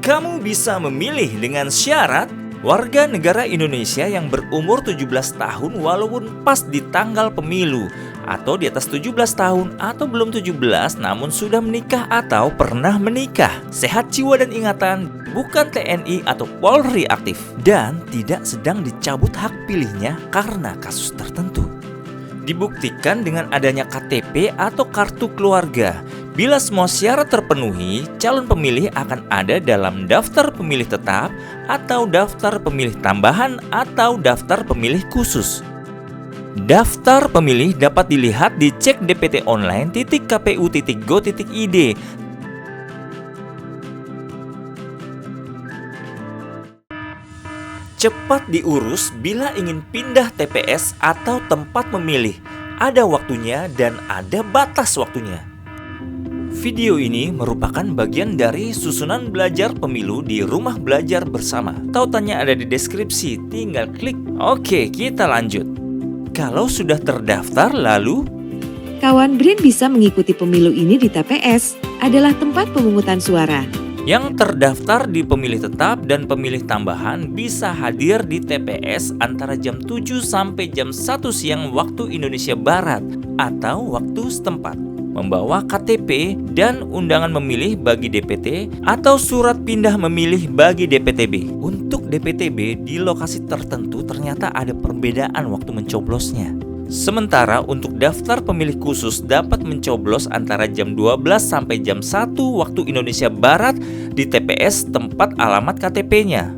Kamu bisa memilih dengan syarat warga negara Indonesia yang berumur 17 tahun walaupun pas di tanggal pemilu, atau di atas 17 tahun atau belum 17 namun sudah menikah atau pernah menikah, sehat jiwa dan ingatan, bukan TNI atau Polri aktif, dan tidak sedang dicabut hak pilihnya karena kasus tertentu. Dibuktikan dengan adanya KTP atau kartu keluarga. Bila semua syarat terpenuhi, calon pemilih akan ada dalam daftar pemilih tetap atau daftar pemilih tambahan atau daftar pemilih khusus. Daftar pemilih dapat dilihat di cek.dptonline.kpu.go.id. Cepat diurus bila ingin pindah TPS atau tempat memilih. Ada waktunya dan ada batas waktunya. Video ini merupakan bagian dari susunan belajar pemilu di Rumah Belajar Bersama. Tautannya ada di deskripsi, tinggal klik. Oke, kita lanjut. Kalau sudah terdaftar, lalu kawan BRIN bisa mengikuti pemilu ini di TPS, adalah tempat pemungutan suara. Yang terdaftar di pemilih tetap dan pemilih tambahan bisa hadir di TPS antara jam 7 sampai jam 1 siang waktu Indonesia Barat atau waktu setempat, membawa KTP dan undangan memilih bagi DPT atau surat pindah memilih bagi DPTB. Untuk DPTB di lokasi tertentu ternyata ada perbedaan waktu mencoblosnya. Sementara untuk daftar pemilih khusus dapat mencoblos antara jam 12 sampai jam 1 waktu Indonesia Barat di TPS tempat alamat KTP-nya.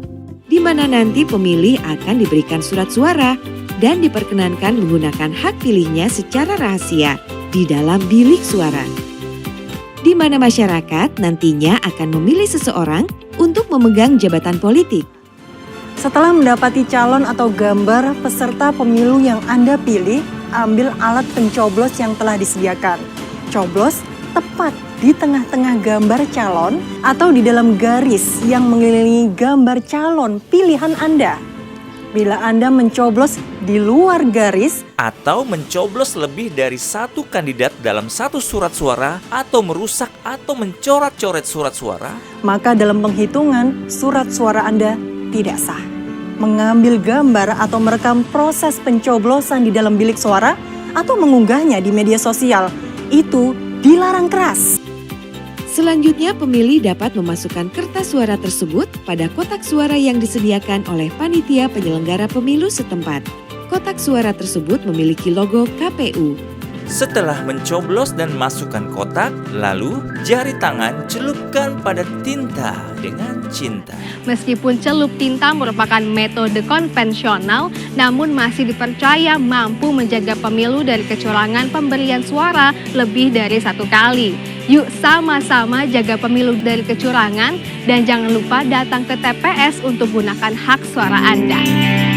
Di mana nanti pemilih akan diberikan surat suara dan diperkenankan menggunakan hak pilihnya secara rahasia di dalam bilik suara. Di mana masyarakat nantinya akan memilih seseorang untuk memegang jabatan politik. Setelah mendapati calon atau gambar peserta pemilu yang Anda pilih, ambil alat pencoblos yang telah disediakan. Coblos tepat di tengah-tengah gambar calon atau di dalam garis yang mengelilingi gambar calon pilihan Anda. Bila Anda mencoblos di luar garis atau mencoblos lebih dari satu kandidat dalam satu surat suara atau merusak atau mencoret-coret surat suara, maka dalam penghitungan surat suara Anda tidak sah. Mengambil gambar atau merekam proses pencoblosan di dalam bilik suara atau mengunggahnya di media sosial, itu dilarang keras. Selanjutnya, pemilih dapat memasukkan kertas suara tersebut pada kotak suara yang disediakan oleh panitia penyelenggara pemilu setempat. Kotak suara tersebut memiliki logo KPU. Setelah mencoblos dan masukkan kotak, lalu jari tangan celupkan pada tinta dengan cinta. Meskipun celup tinta merupakan metode konvensional, namun masih dipercaya mampu menjaga pemilu dari kecurangan pemberian suara lebih dari satu kali. Yuk sama-sama jaga pemilu dari kecurangan dan jangan lupa datang ke TPS untuk gunakan hak suara Anda.